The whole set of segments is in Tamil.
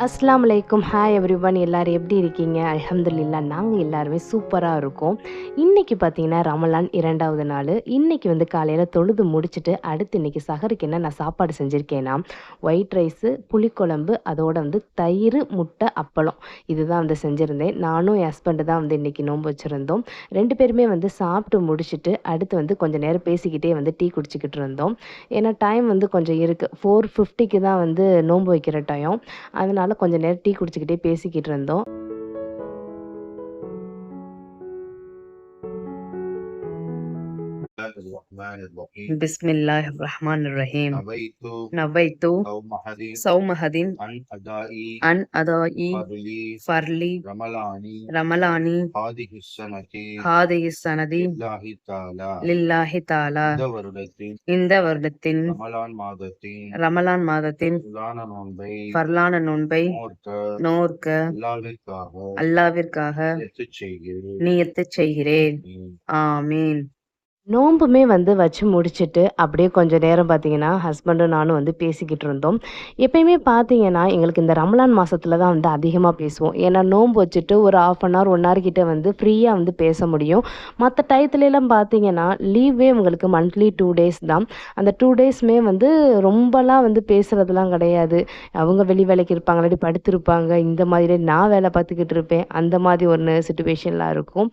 அஸ்ஸலாமு அலைக்கும். Hi everyone. எல்லாரும் எப்படி இருக்கீங்க? அல்ஹம்துலில்லாஹ் நாங்க எல்லாருமே சூப்பரா இருக்கோம். இன்னைக்கு பார்த்தீங்கன்னா, ரமலான் 2வது நாளு. இன்னைக்கு வந்து காலையில தொழுது முடிச்சுட்டு, அடுத்து இன்னைக்கு சஹருக்கு என்ன நான் சாப்பாடு செஞ்சிருக்கேன்னா, ஒயிட் ரைஸு, புளிக்குழம்பு, அதோட வந்து தயிரு, முட்டை, அப்பளம். இதுதான் வந்து செஞ்சிருந்தேன். நானும் என் ஹஸ்பண்டு தான் வந்து இன்னைக்கு நோன்பு வச்சிருந்தோம். 2 பேருமே வந்து சாப்பிட்டு முடிச்சுட்டு, அடுத்து வந்து கொஞ்ச நேரம் பேசிக்கிட்டே வந்து டீ குடிச்சுக்கிட்டு இருந்தோம். ஏன்னா டைம் வந்து கொஞ்சம் இருக்கு. 4:50க்கு தான் வந்து நோன்பு வைக்கிற டைம். அதனால கொஞ்ச நேரம் டீ குடிச்சுக்கிட்டே பேசிக்கிட்டு இருந்தோம். الله الرحمن الرحيم பிஸ்மில்லாஹிர் ரஹ்மானிர் ரஹீம். نويت நவைத்து صوم حديث சௌமஹதின் عن أداء அன் அதாயி فضل ஃபர்லி رمضان ரமலானி هذه السنة ஹாதிஹி சனதி لله تعالى லில்லாஹி தாலா. இந்த வருடத்தின் இந்த வருடத்தின் ரமலான் மாதத்தின் ரமலான் மாதத்தின் பிரதான நோன்பை ஃபர்லான நோன்பை நோர்க்க அல்லாவிற்காக நியத்து செய்கிறேன். ஆமீன். நோன்புமே வந்து வச்சு முடிச்சுட்டு, அப்படியே கொஞ்சம் நேரம் பார்த்தீங்கன்னா, ஹஸ்பண்டும் நானும் வந்து பேசிக்கிட்டு இருந்தோம். எப்பயுமே பார்த்தீங்கன்னா, எங்களுக்கு இந்த ரமலான் மாசத்துல தான் வந்து அதிகமா பேசுவோம். ஏன்னா நோன்பு வச்சுட்டு ஒரு 1/2 அன் ஹவர், 1 ஹவர் கிட்ட வந்து ஃப்ரீயா வந்து பேச முடியும். மத்த டயத்துலலாம் பார்த்தீங்கன்னா, லீவே உங்களுக்கு மந்த்லி 2 டேஸ் தான். அந்த 2 டேஸுமே வந்து ரொம்பலாம் வந்து பேசுறதுலாம் கிடையாது. அவங்க வெளி வேலைக்கு இருப்பாங்க, இல்லாட்டி படுத்திருப்பாங்க. இந்த மாதிரி நான் வேலை பார்த்துக்கிட்டு இருப்பேன். அந்த மாதிரி ஒரு சிச்சுவேஷன்லாம் இருக்கும்.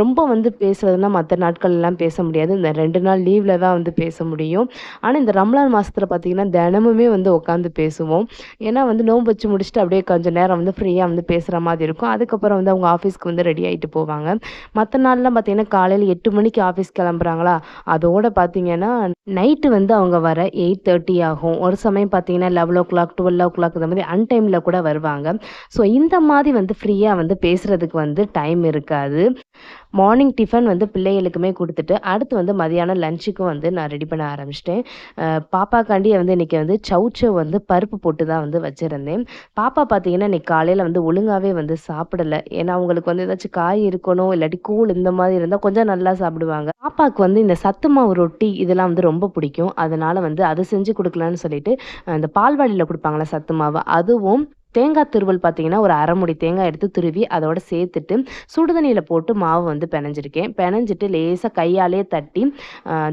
ரொம்ப வந்து பேசுறதுன்னா மத்த நாட்கள்லாம் பேச முடியாது. இந்த 2 நாள் லீவ்ல தான் வந்து பேச முடியும். ஆனா, இந்த ரம்லான் மாசத்துல பார்த்தீங்கன்னா, தினமுமே வந்து உட்காந்து பேசுவோம். ஏன்னா வந்து நோன்பு வச்சு முடிச்சுட்டு அப்படியே கொஞ்சம் நேரம் வந்து ஃப்ரீயா வந்து பேசுற மாதிரி இருக்கும். அதுக்கப்புறம் வந்து அவங்க ஆஃபீஸ்க்கு வந்து ரெடி ஆயிட்டு போவாங்க. மத்த நாள்லாம் பார்த்தீங்கன்னா, காலையில 8 மணிக்கு ஆஃபீஸ் கிளம்புறாங்களா, அதோட பார்த்தீங்கன்னா, நைட்டு வந்து அவங்க வர 8:30 ஆகும். ஒரு சமயம் பார்த்தீங்கன்னா 11:00, 12:00 இந்த மாதிரி அன்டைம்ல கூட வருவாங்க. ஸோ இந்த மாதிரி வந்து ஃப்ரீயா வந்து பேசுறதுக்கு வந்து டைம் இருக்காது. மார்னிங் டிஃபன் வந்து பிள்ளைகளுக்குமே குடுத்துட்டு, அடுத்து வந்து மதியானம் லஞ்சுக்கும் வந்து நான் ரெடி பண்ண ஆரம்பிச்சுட்டேன். பாப்பாக்காண்டி வந்து இன்னைக்கு வந்து சௌசௌ வந்து பருப்பு போட்டு தான் வந்து வச்சிருந்தேன். பாப்பா பார்த்தீங்கன்னா, இன்னைக்கு காலையில வந்து ஒழுங்காவே வந்து சாப்பிடல. ஏன்னா, அவங்களுக்கு வந்து ஏதாச்சும் காய் இருக்கணும், இல்லாட்டி கூழ் இந்த மாதிரி இருந்தா கொஞ்சம் நல்லா சாப்பிடுவாங்க. பாப்பாக்கு வந்து இந்த சத்து மாவு ரொட்டி இதெல்லாம் வந்து ரொம்ப பிடிக்கும். அதனால வந்து அது செஞ்சு குடுக்கலான்னு சொல்லிட்டு, இந்த பால்வாடியில குடுப்பாங்கல்ல சத்து மாவு, அதுவும் தேங்காய் துருவல் பார்த்தீங்கன்னா, ஒரு 1/2 மூடி தேங்காய் எடுத்து துருவி அதோட சேர்த்துட்டு, சுடு தண்ணீல போட்டு மாவு வந்து பெனஞ்சிருக்கேன். பெனஞ்சிட்டு லேசா கையாலேயே தட்டி,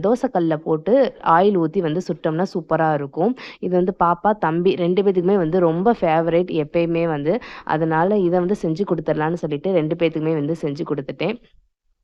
தோசை கல்லுல போட்டு ஆயில் ஊத்தி வந்து சுட்டோம்னா சூப்பரா இருக்கும். இது வந்து பாப்பா, தம்பி 2 பேத்துக்குமே வந்து ரொம்ப ஃபேவரைட் எப்பயுமே வந்து. அதனால இத வந்து செஞ்சு குடுத்துரலான்னு சொல்லிட்டு 2 பேத்துக்குமே வந்து செஞ்சு குடுத்துட்டேன்.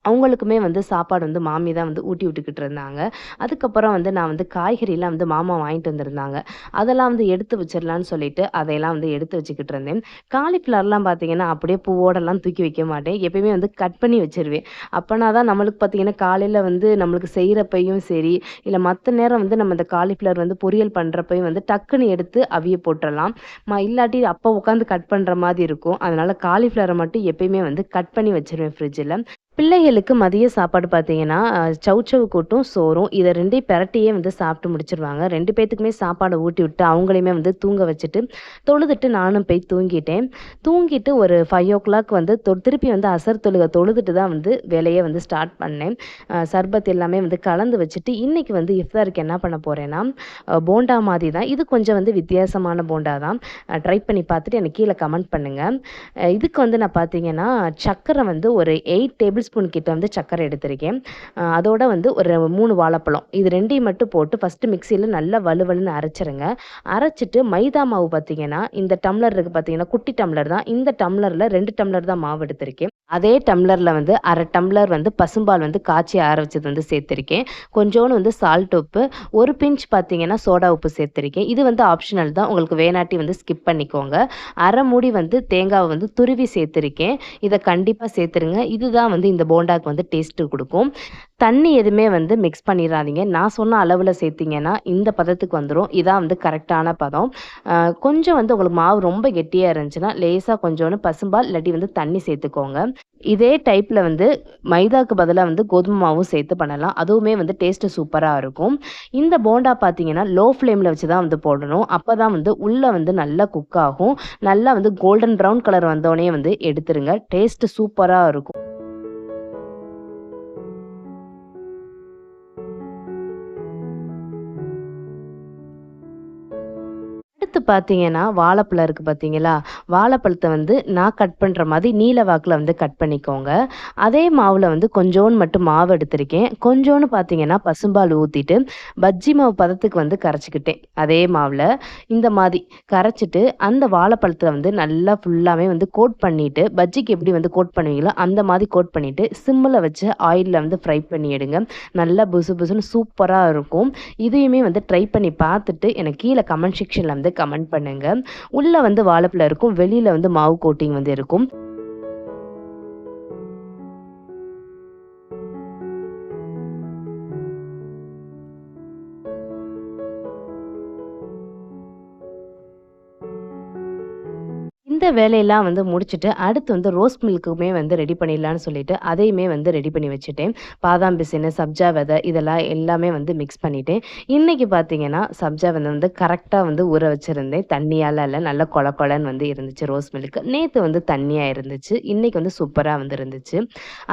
அவங்களுக்குமே வந்து சாப்பாடு வந்து மாமி தான் வந்து ஊட்டி விட்டுக்கிட்டு இருந்தாங்க. அதுக்கப்புறம் வந்து நான் வந்து காய்கறிலாம் வந்து மாமா வாங்கிட்டு வந்திருந்தாங்க. அதெல்லாம் வந்து எடுத்து வச்சிரலான்னு சொல்லிட்டு, அதையெல்லாம் வந்து எடுத்து வச்சுக்கிட்டு இருந்தேன். காலிஃப்ளவர்லாம் பார்த்தீங்கன்னா, அப்படியே பூவோடலாம் தூக்கி வைக்க மாட்டேன். எப்பயுமே வந்து கட் பண்ணி வச்சுருவேன். அப்பனா தான் நம்மளுக்கு பார்த்தீங்கன்னா, காலையில வந்து நம்மளுக்கு செய்றப்பயும் சரி, இல்ல மத்த நேரம் வந்து நம்ம இந்த காலிஃப்ளவர் வந்து பொரியல் பண்றப்பயும் வந்து டக்குன்னு எடுத்து அவிய போட்டுறலாம். இல்லாட்டி அப்போ உட்காந்து கட் பண்ற மாதிரி இருக்கும். அதனால காலிஃப்ளவர மட்டும் எப்பயுமே வந்து கட் பண்ணி வச்சுருவேன் ஃப்ரிட்ஜில. பிள்ளைகளுக்கு மதிய சாப்பாடு பார்த்தீங்கன்னா, சௌசௌ கூட்டும், சோறும் இத 2யும் பெரட்டியே வந்து சாப்பிட்டு முடிச்சுருவாங்க. 2 பேத்துக்குமே சாப்பாட ஊட்டி விட்டு, அவங்களையுமே வந்து தூங்க வச்சுட்டு, தொழுதுட்டு நானும் போய் தூங்கிட்டேன். தூங்கிட்டு ஒரு 5:00 வந்து திருப்பி வந்து அசர் தொழுகை தொழுதுட்டு தான் வந்து வேலையே வந்து ஸ்டார்ட் பண்ணேன். சர்பத் எல்லாமே வந்து கலந்து வச்சுட்டு, இன்னைக்கு வந்து இஃப்தாருக்கு என்ன பண்ண போறேன்னா, போண்டா மாதிரி தான். இது கொஞ்சம் வந்து வித்தியாசமான போண்டா தான். ட்ரை பண்ணி பார்த்துட்டு எனக்கு கீழ கமெண்ட் பண்ணுங்க. இதுக்கு வந்து நான் பார்த்தீங்கன்னா, சர்க்கரை வந்து ஒரு 8 டேபிள் ஸ்பூன் கிட்ட வந்து சர்க்கரை எடுத்திருக்கேன். அதோட வந்து ஒரு 3 வாழைப்பழம். இது 2யும் மட்டும் போட்டு ஃபர்ஸ்ட்டு மிக்ஸியில நல்லா வழுவழுன்னு அரைச்சுருங்க. அரைச்சுட்டு மைதா மாவு பார்த்தீங்கன்னா, இந்த டம்ளர் இருக்கு பார்த்தீங்கன்னா, குட்டி டம்ளர் தான். இந்த டம்ளர்ல 2 டம்ளர் தான் மாவு எடுத்திருக்கேன். அதே டம்ளர்ல வந்து 1/2 டம்ளர் வந்து பசும்பால் வந்து காய்ச்சி ஆற வச்சது வந்து சேர்த்திருக்கேன். கொஞ்சோண்டு வந்து சால்ட் உப்பு, ஒரு பிஞ்ச் பார்த்தீங்கன்னா சோடா உப்பு சேர்த்திருக்கேன். இது வந்து ஆப்ஷனல் தான். உங்களுக்கு வேணாட்டி வந்து ஸ்கிப் பண்ணிக்கோங்க. 1/2 மூடி வந்து தேங்காவ வந்து துருவி சேர்த்திருக்கேன். இத கண்டிப்பா சேர்த்துருங்க. இதுதான் வந்து இந்த போண்டாக்கு வந்து டேஸ்ட்டு குடுக்கும். தண்ணி எதுவுமே வந்து மிக்ஸ் பண்ணிறாதீங்க. நான் சொன்ன அளவுல சேர்த்தீங்கன்னா, இந்த பதத்துக்கு வந்துரும். இதான் வந்து கரெக்ட்டான பதம். அ கொஞ்சம் வந்து உங்களுக்கு மாவு ரொம்ப கெட்டியா இருந்துச்சுன்னா, லேசா கொஞ்சோண்டு பசும்பால் இல்லாட்டி வந்து தண்ணி சேர்த்துக்கோங்க. இதே டைப்ல வந்து மைதாக்கு பதிலா வந்து கோதுமை மாவும் சேர்த்து பண்ணலாம். அதுவுமே வந்து டேஸ்ட்டு சூப்பரா இருக்கும். இந்த போண்டா பார்த்தீங்கன்னா, லோ ஃப்ளேம்ல வச்சு தான் வந்து போடணும். அப்பதான் வந்து உள்ள வந்து நல்லா குக் ஆகும். நல்லா வந்து கோல்டன் ப்ரவுன் கலர் வந்தோனே வந்து எடுத்துருங்க. டேஸ்ட்டு சூப்பரா இருக்கும். அடுத்து பார்த்தீங்கன்னா, வாழைப்பழம் இருக்கு பார்த்தீங்களா? வாழைப்பழத்த வந்து நான் கட் பண்ற மாதிரி நீல வாக்குல வந்து கட் பண்ணிக்கோங்க. அதே மாவுல வந்து கொஞ்சோண்டு மட்டும் மாவு எடுத்திருக்கேன். கொஞ்சோண்டு பார்த்தீங்கன்னா, பசும்பால் ஊத்திட்டு, பஜ்ஜி மாவு பதத்துக்கு வந்து கரைச்சுக்கிட்டேன். அதே மாவுல இந்த மாதி கரைச்சுட்டு, அந்த வாழைப்பழத்த வந்து நல்லா ஃபுல்லாவே வந்து கோட் பண்ணிட்டு, பஜ்ஜிக்கு எப்படி வந்து கோட் பண்ணுவீங்களோ, அந்த மாரி கோட் பண்ணிட்டு, சிம்ல வச்சு ஆயில்ல வந்து ஃப்ரை பண்ணி எடுங்க. நல்லா புசு புசுன்னு சூப்பரா இருக்கும். இதையுமே வந்து ட்ரை பண்ணி பார்த்துட்டு, எனக்கு கீழ கமெண்ட் செக்ஷன்ல வந்து கமெண்ட் பண்ணுங்க. உள்ள வந்து வாழைப்பழம் இருக்கும். வெளியில வந்து மாவு கோட்டிங் வந்து இருக்கும். இந்த வேலையெல்லாம் வந்து முடிச்சுட்டு, அடுத்து வந்து ரோஸ் மில்க்குமே வந்து ரெடி பண்ணிடலான்னு சொல்லிட்டு, அதையுமே வந்து ரெடி பண்ணி வச்சுட்டேன். பாதாம் பிசினு, சப்ஜா விதை இதெல்லாம் எல்லாமே வந்து மிக்ஸ் பண்ணிட்டேன். இன்னைக்கு பார்த்தீங்கன்னா, சப்ஜா விதை வந்து கரெக்ட்டா வந்து ஊற வச்சிருந்தேன். தண்ணியாலாம் இல்ல. நல்லா கொழ கொழன்னு வந்து இருந்துச்சு ரோஸ் மில்க்கு. நேத்து வந்து தண்ணியா இருந்துச்சு. இன்னைக்கு வந்து சூப்பரா வந்து இருந்துச்சு.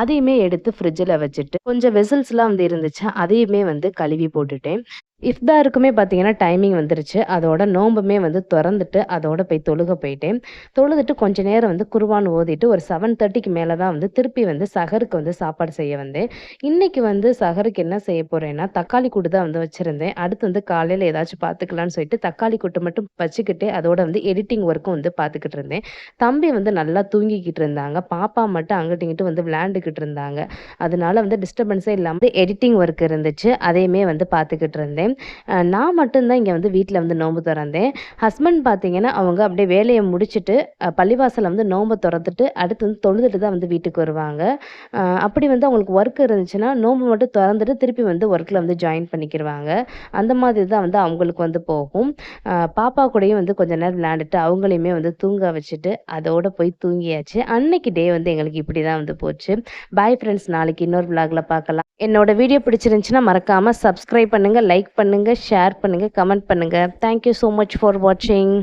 அதையுமே எடுத்து ஃப்ரிட்ஜில வச்சுட்டு, கொஞ்சம் வெசல்ஸ்லாம் வந்து இருந்துச்சு. அதையுமே வந்து கழுவி போட்டுட்டேன். இஃப்தாருக்குமே பார்த்தீங்கன்னா, டைமிங் வந்துருச்சு. அதோட நோம்புமே வந்து தொறந்துட்டு, அதோட போய் தொழுக போயிட்டேன். தொழுதுட்டு கொஞ்ச நேரம் வந்து குர்ஆன் ஓதிட்டு, ஒரு 7:30க்கு மேல தான் வந்து திருப்பி வந்து சஹருக்கு வந்து சாப்பாடு செய்ய வந்தேன். இன்னைக்கு வந்து சஹருக்கு என்ன செய்ய போறேன்னா, தக்காளி கூட்டு தான் வந்து வச்சிருந்தேன். அடுத்து வந்து காலையில ஏதாச்சும் பார்த்துக்கலான்னு சொல்லிட்டு, தக்காளி கூட்டு மட்டும் வச்சுக்கிட்டு, அதோட வந்து எடிட்டிங் ஒர்க்கும் வந்து பார்த்துக்கிட்டு இருந்தேன். தம்பி வந்து நல்லா தூங்கிக்கிட்டு இருந்தாங்க. பாப்பா மட்டும் அங்கிட்டு, இங்கிட்டு வந்து விளையாண்டுக்கிட்டு இருந்தாங்க. அதனால வந்து டிஸ்டர்பன்ஸே இல்லாம எடிட்டிங் ஒர்க் இருந்துச்சு. அதையுமே வந்து பார்த்துக்கிட்டு இருந்தேன். நான் மட்டும் தான் இங்க வந்து வீட்ல வந்து நோம்பு தொறந்தேன். ஹஸ்பண்ட் பார்த்தீங்கன்னா, அவங்க அப்படியே வேலைய முடிச்சுட்டு, பள்ளிவாசல்ல வந்து நோம்ப தொறந்துட்டு, அடுத்து வந்து தொழுதுட்டு தான் வந்து வீட்டுக்கு வருவாங்க. அப்படி வந்து அவங்களுக்கு ஒர்க் இருந்துச்சுன்னா, நோம்பு மட்டும் தொறந்துட்டு திருப்பி வந்து ஒர்க்ல வந்து ஜாயின் பண்ணிக்கிருவாங்க. அந்த மாதிரி தான் வந்து அவங்களுக்கு வந்து போகும். பாப்பா கூடயும் வந்து கொஞ்ச நேரம் விளையாண்டுட்டு, அவங்களையுமே வந்து தூங்க வச்சுட்டு, அதோட போய் தூங்கியாச்சு. அன்னைக்கு டே வந்து எங்களுக்கு இப்படி தான் வந்து போச்சு. Bye friends. நாளைக்கு இன்னொரு விளாக்ல பார்க்கலாம். என்னோட வீடியோ பிடிச்சிருந்துச்சுன்னா மறக்காம சப்ஸ்கிரைப் பண்ணுங்க, லைக் பண்ணுங்க, ஷேர் பண்ணுங்க, கமெண்ட் பண்ணுங்க. Thank you so much for வாட்சிங்.